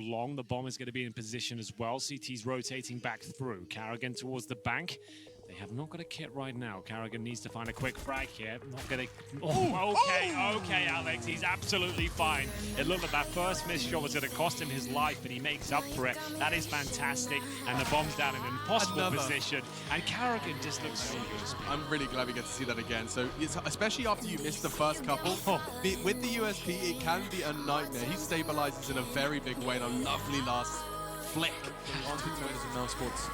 long. The bomb is going to be in position as well. CT's rotating back through. Carrigan towards the bank. They have not got a kit right now. Carrigan needs to find a quick frag here. Not gonna. Okay, Alex. He's absolutely fine. It looked like that first missed shot was going to cost him his life, but he makes up for it. That is fantastic. And the bomb's down in an impossible position. And Carrigan just looks so good. I'm really glad we get to see that again. So, especially after you missed the first couple, with the USP, it can be a nightmare. He stabilizes in a very big way, and a lovely last flick. mousesports,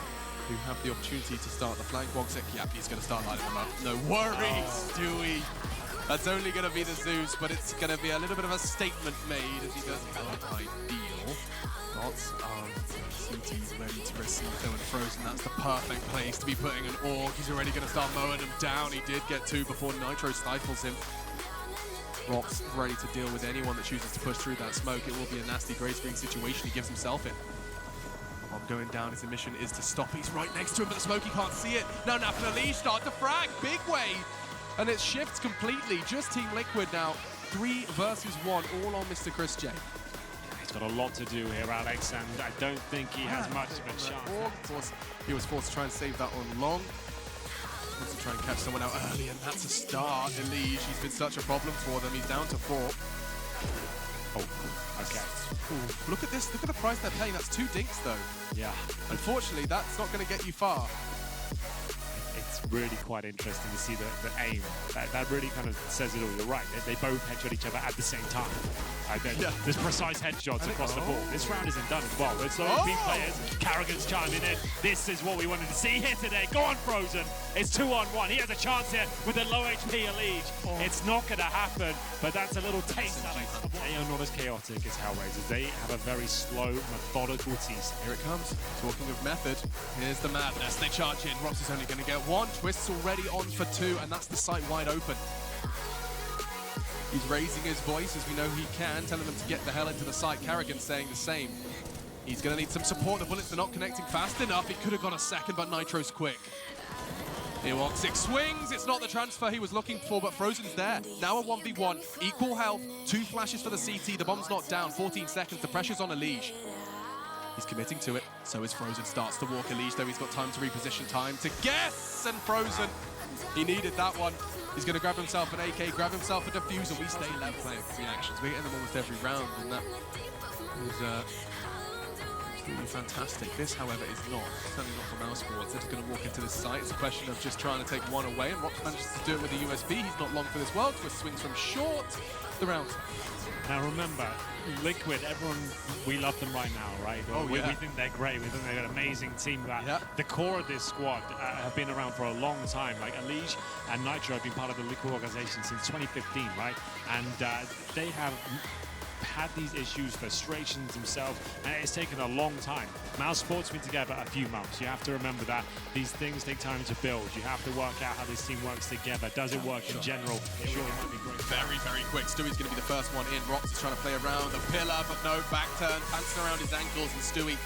who have the opportunity to start the flank. Wogsik, yep, he's going to start lining them up. No worries, Stewie. That's only going to be the Zeus, but it's going to be a little bit of a statement made as he does not ideal. Lots of CT's ready to receive though, and Frozen, that's the perfect place to be putting an Orc. He's already going to start mowing him down. He did get 2 before Nitro stifles him. Rock's ready to deal with anyone that chooses to push through that smoke. It will be a nasty gray screen situation. He gives himself it. Bomb going down, his mission is to stop. He's right next to him, but the smoke, he can't see it. Now Nap and Unleash start to frag, big way. And it shifts completely. Just Team Liquid now, 3 versus 1, all on Mr. Chris J. He's got a lot to do here, Alex, and I don't think he has much of a chance. Of course, he was forced to try and save that on long. Wants to try and catch someone out early, and that's a start. Elige, he's been such a problem for them. He's down to 4. Oh, okay. Ooh, look at this. Look at the price they're paying. That's 2 dinks, though. Yeah. Unfortunately, that's not going to get you far. It's really quite interesting to see the aim. That really kind of says it all. You're right. They both headshot each other at the same time. There's precise headshots across the board. This round isn't done as well. It's OP players. Carrigan's chiming in. This is what we wanted to see here today. Go on, Frozen. It's 2-on-1. He has a chance here with a low HP Elige. It's not going to happen, but that's a little taste. They are not as chaotic as Hellraisers. They have a very slow, methodical tease. Here it comes. Talking of method, here's the madness. They charge in. Rox is only going to get 1. Twist's already on for 2, and that's the site wide open. He's raising his voice as we know he can, telling them to get the hell into the site. Carrigan saying the same. He's going to need some support. The bullets are not connecting fast enough. He could have got a second, but Nitro's quick. Here Wogsik swings. It's not the transfer he was looking for, but Frozen's there. Now a 1v1. Equal health. 2 flashes for the CT. The bomb's not down. 14 seconds. The pressure's on Elige. He's committing to it. So is Frozen. Starts to walk Elige, though. He's got time to reposition, time to guess. And Frozen, he needed that one. He's going to grab himself an AK, grab himself a diffuser. We stay level playing reactions. We're getting them almost every round, and that is absolutely fantastic. This, however, is not, certainly not for mousesports. They're just going to walk into this site. It's a question of just trying to take 1 away, and Rock manages to do it with a USB. He's not long for this world. Twist swings from short. The round. Now remember, Liquid, everyone, we love them right now, right? We think they're great. We think they're an amazing team. The core of this squad have been around for a long time. Like Elige and Nitro have been part of the Liquid organization since 2015, right? And they have had these issues, frustrations themselves, and it's taken a long time. mousesports been together a few months. You have to remember that these things take time to build. You have to work out how this team works together. Does it work in general? Sure, it might be great. Very, very quick. Stewie's going to be the first one in. Rox is trying to play around the pillar, but no, back turn, dancing around his ankles, and Stewie,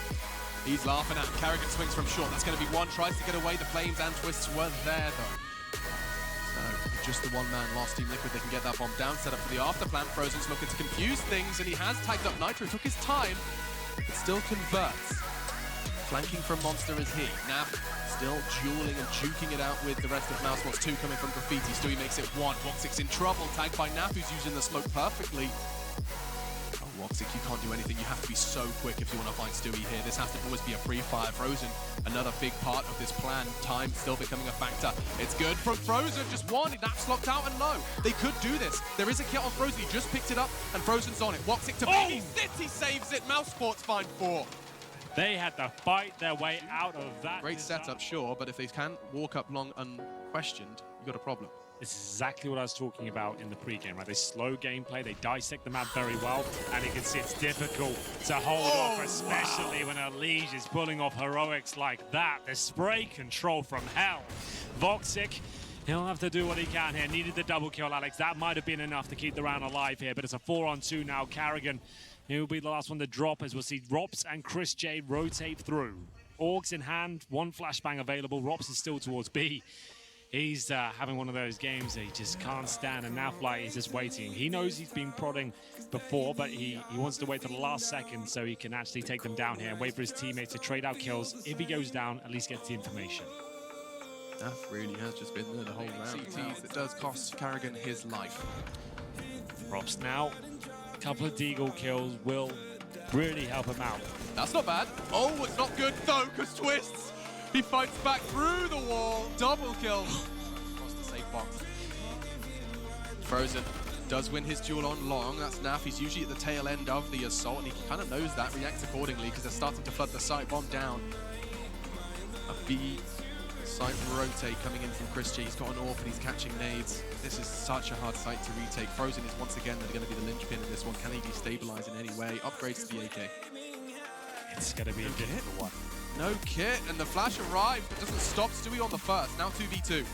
he's laughing at him. Carrigan swings from short. That's going to be 1. Tries to get away. The flames and twists were there, though. So, just the 1-man lost. Team Liquid, they can get that bomb down, set up for the after plan. Frozen's looking to confuse things, and he has tagged up Nitro. Took his time, but still converts. Flanking from Monster is he. Nap still dueling and juking it out with the rest of mousesports. 2 coming from Graffiti. Stewie makes it 1. Wogsik's in trouble, tagged by Nap, who's using the smoke perfectly. Oh, Wogsik, you can't do anything. You have to be so quick if you want to find Stewie here. This has to always be a pre-fire. Frozen, another big part of this plan. Time still becoming a factor. It's good from Frozen, just 1. Nap's locked out and low. They could do this. There is a kit on Frozen. He just picked it up, and Frozen's on it. Wogsik to Baby City saves it. mousesports find 4. They had to fight their way out of that. Great setup, sure, but if they can't walk up long unquestioned, you've got a problem. This is exactly what I was talking about in the pregame, right? They slow gameplay, they dissect the map very well, and you can see it's difficult to hold off, especially when Elige is pulling off heroics like that. The spray control from hell. Wogsik, he'll have to do what he can here. Needed the double kill, Alex. That might have been enough to keep the round alive here, but it's a 4-on-2 now. Carrigan, he'll be the last one to drop as we'll see Rops and Chris J rotate through. Orgs in hand, 1 flashbang available. Rops is still towards B. He's having one of those games that he just can't stand, and now Fly is just waiting. He knows he's been prodding before, but he wants to wait to the last second so he can actually take them down here and wait for his teammates to trade out kills. If he goes down, at least gets the information. Naf really has just been there the whole round. CTs, it does cost Carrigan his life. Props now. A couple of Deagle kills will really help him out. That's not bad. Oh, it's not good though, because Twists, he fights back through the wall. Double kill. Across the safe box. Frozen does win his duel on long. That's Naf. He's usually at the tail end of the assault, and he kind of knows that, reacts accordingly, because they're starting to flood the site. Bomb down. A B site rotate coming in from Chris G. He's got an AWP and he's catching nades. This is such a hard site to retake. Frozen is once again going to be the linchpin in this one. Can he destabilize in any way? Upgrades to the AK. It's going to be a difficult one. No kit, and the flash arrived. It doesn't stop Stewie on the first. Now 2v2.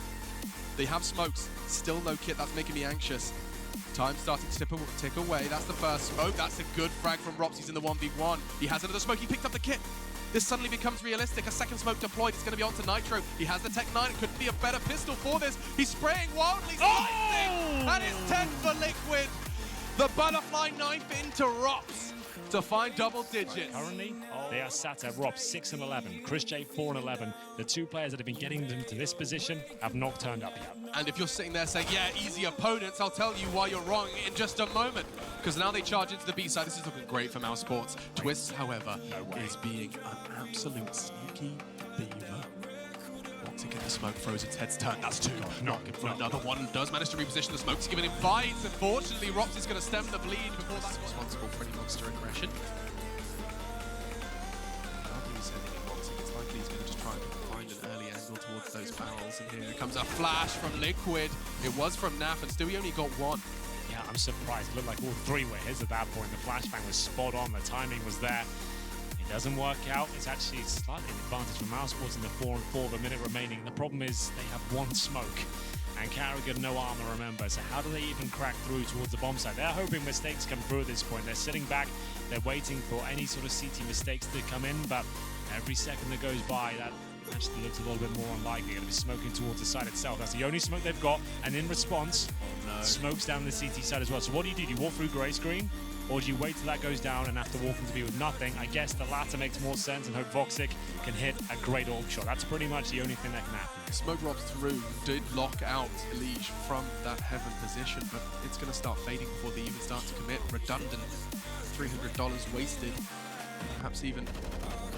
They have smokes. Still no kit. That's making me anxious. Time starting to tick away. That's the first smoke. That's a good frag from Rops. He's in the 1v1. He has another smoke. He picked up the kit. This suddenly becomes realistic. A second smoke deployed. It's going to be onto Nitro. He has the Tech 9. It couldn't be a better pistol for this. He's spraying wildly. And it's 10 for LiquiD. The butterfly knife into Rops to find double digits. Currently, they are sat at Rops 6 and 11. Chris J 4 and 11. The two players that have been getting them to this position have not turned up yet. And if you're sitting there saying, yeah, easy opponents, I'll tell you why you're wrong in just a moment. Because now they charge into the B side. This is looking great for mousesports. Twists, however, is being an absolute sneaky beaver. Once again, the smoke, Frozen's head's turned. That's two. Knocking for another one. Does manage to reposition the smoke. He's giving him fights. Unfortunately, Rops is going to stem the bleed before that's responsible for any monster aggression. It's likely he's going to just try and find an early angle towards those barrels. And here comes a flash from LiquiD. It was from Naf, and Stewie only got one. Yeah, I'm surprised. It looked like all three were his at that point. The flashbang was spot on. The timing was there. It doesn't work out. It's actually slightly an advantage for mousesports in the 4 and 4 with a minute remaining. The problem is they have one smoke. And Carrigan, no armor, remember. So how do they even crack through towards the bomb site? They're hoping mistakes come through at this point. They're sitting back. They're waiting for any sort of CT mistakes to come in. But every second that goes by, that actually looks a little bit more unlikely. They're going to be smoking towards the site itself. That's the only smoke they've got. And in response, smokes down the CT side as well. So what do? Do you walk through grey screen? Or do you wait till that goes down and have to walk into B with nothing? I guess the latter makes more sense, and hope Voxic can hit a great AWP shot. That's pretty much the only thing that can happen. Smoke Rops through did lock out Elige from that heaven position, but it's going to start fading before they even start to commit. Redundant, $300 wasted, perhaps even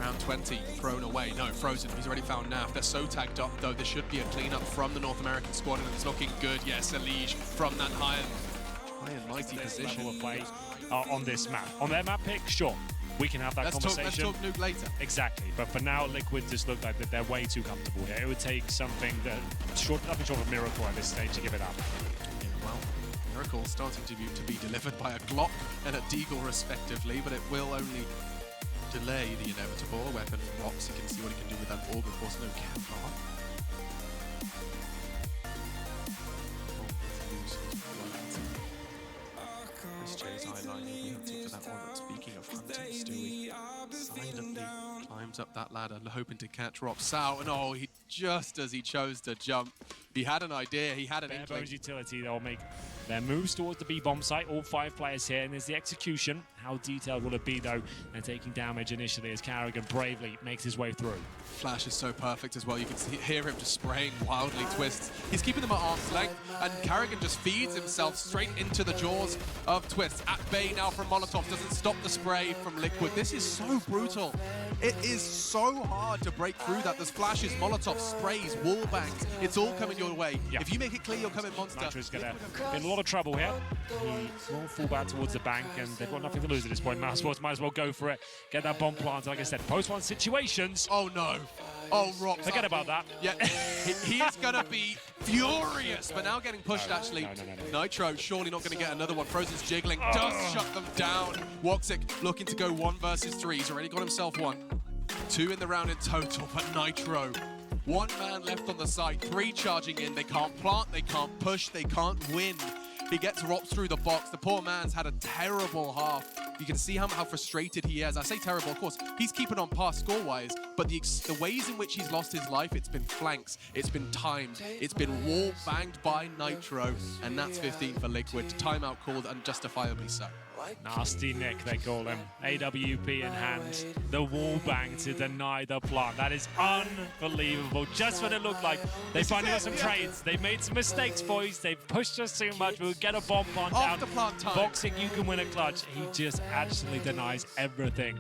around 20 thrown away. No, Frozen, he's already found Naf. They're so tagged up, though. There should be a cleanup from the North American squad, and it's looking good. Yes, Elige from that high and mighty position. Level of play on this map. On their map pick, sure, we can have that conversation. Let's talk nuke later. Exactly, but for now, LiquiD just look like that they're way too comfortable here. It would take something that nothing short of a miracle at this stage to give it up. Yeah, well, miracle starting to be delivered by a Glock and a Deagle respectively, but it will only delay the inevitable. A weapon from Rops, you can see what he can do with that orb. Of course, no Kevlar. Speaking of hunting, Stewie silently climbs up that ladder, hoping to catch Rops out. And oh, just as he chose to jump, he had an idea, he had an inkling. Utility, they'll make their moves towards the B bomb site. All 5 players here, and there's the execution. How detailed will it be, though? They're taking damage initially as Carrigan bravely makes his way through. Flash is so perfect as well. You can hear him just spraying wildly Twists. He's keeping them at arm's length, and Carrigan just feeds himself straight into the jaws of Twists. At bay now from Molotov, doesn't stop the spray from LiquiD. This is so brutal. It is so hard to break through that. There's flashes, Molotov, sprays, wall bangs. It's all coming your way. Yep. If you make it clear you're coming monster. Nitro's going to be in a lot of trouble here. He will fall back towards the bank, and they've got nothing to lose at this point. mousesports might as well go for it. Get that bomb planted. Like I said, post-1 situations. Oh, no. Oh, Rops. Forget about that. Yeah, he is going to be furious, but now getting pushed, actually. No. Nitro, surely not going to get another one. Frozen's jiggling, does shut them down. Woxic looking to go 1 versus 3. He's already got himself 1. 2 in the round in total, but Nitro. 1 man left on the side, 3 charging in. They can't plant, they can't push, they can't win. He gets Rops through the box. The poor man's had a terrible half. You can see how frustrated he is. I say terrible, of course. He's keeping on par score-wise, but the ways in which he's lost his life, it's been flanks, it's been timed, it's been wall-banged by Nitro, and that's 15 for LiquiD. Timeout called, unjustifiably so. Nasty Nick, they call him. AWP in hand. The wall bang to deny the plant. That is unbelievable. Just what it looked like. They finally got some trades. They made some mistakes, boys. They've pushed us too much. We'll get a bomb plant down. The plant time. Boxing, you can win a clutch. He just actually denies everything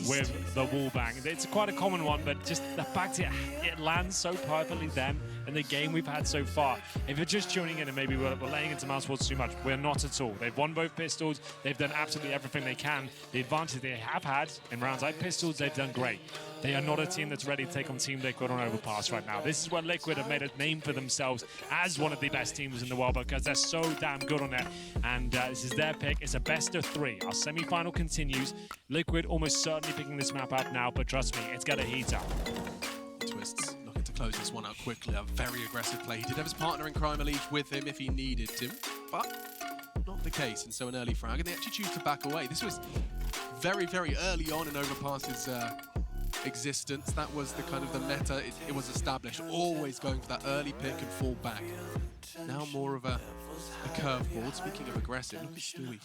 with the wall bang. It's quite a common one, but just the fact it lands so perfectly then in the game we've had so far. If you're just tuning in and maybe we're laying into mousesports too much, we're not at all. They've won both pistols. They've done absolutely everything they can. The advantage they have had in rounds like pistols, they've done great. They are not a team that's ready to take on Team LiquiD on Overpass right now. This is where LiquiD have made a name for themselves as one of the best teams in the world because they're so damn good on it. And this is their pick. It's a best of 3. Our semi-final continues. LiquiD almost certainly picking this map up now, but trust me, it's got to heat up. Twists looking to close this one out quickly. A very aggressive play. He did have his partner in crime Elite with him if he needed to, but not the case, and so an early frag, and they actually choose to back away. This was very, very early on in Overpass's existence. That was the kind of the meta it was established, always going for that early pick and fall back. Now more of a curveball. Speaking of aggressive, look at Stewie.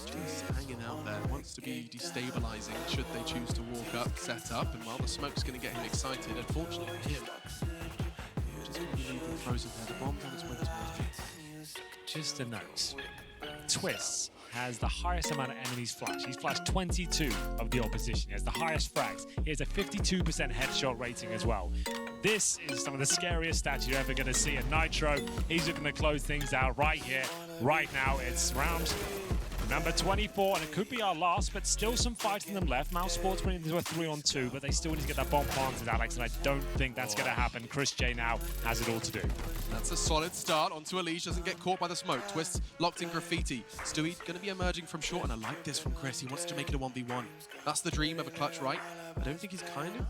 Just hanging out there, wants to be destabilizing should they choose to walk up, set up, and while the smoke's going to get him excited, unfortunately for him, just going to leave him frozen there. The bomb's on its way towards him. Just a note. Twists has the highest amount of enemies flashed. He's flashed 22 of the opposition. He has the highest frags. He has a 52% headshot rating as well. This is some of the scariest stats you're ever going to see in Nitro. He's looking to close things out right here, right now. It's round number 24, and it could be our last, but still some fighting them left. mousesports went into a 3-on-2, but they still need to get that bomb planted, Alex, and I don't think that's going to happen. Chris J now has it all to do. That's a solid start onto Elise, doesn't get caught by the smoke. Twists locked in graffiti. Stewie going to be emerging from short, and I like this from Chris. He wants to make it a 1v1. That's the dream of a clutch, right? I don't think he's kind of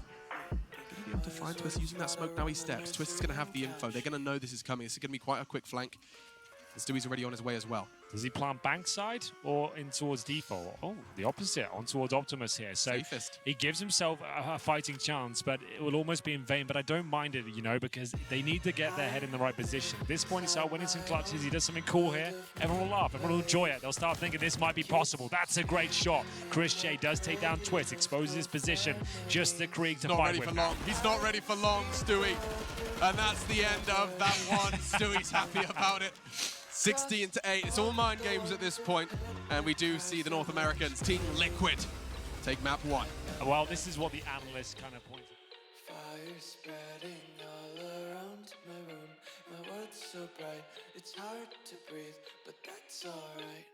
going to be able to find Twist using that smoke. Now he steps. Twist is going to have the info. They're going to know this is coming. This is going to be quite a quick flank. And Stewie's already on his way as well. Does he plant bankside or in towards default? Oh, the opposite, on towards Optimus here. So Safest. He gives himself a fighting chance, but it will almost be in vain. But I don't mind it, you know, because they need to get their head in the right position. At this point, he starts winning some clutches. He does something cool here. Everyone will laugh. Everyone will enjoy it. They'll start thinking this might be possible. That's a great shot. Chris J does take down Twist, exposes his position. Just the Krieg to fight with. He's not ready for long, Stewie. And that's the end of that one. Stewie's happy about it. 16-8. It's all mind games at this point, and we do see the North Americans, Team LiquiD, take map 1. Well, this is what the analysts kind of pointed. Fire spreading all around my room. My world's so bright, it's hard to breathe, but that's alright.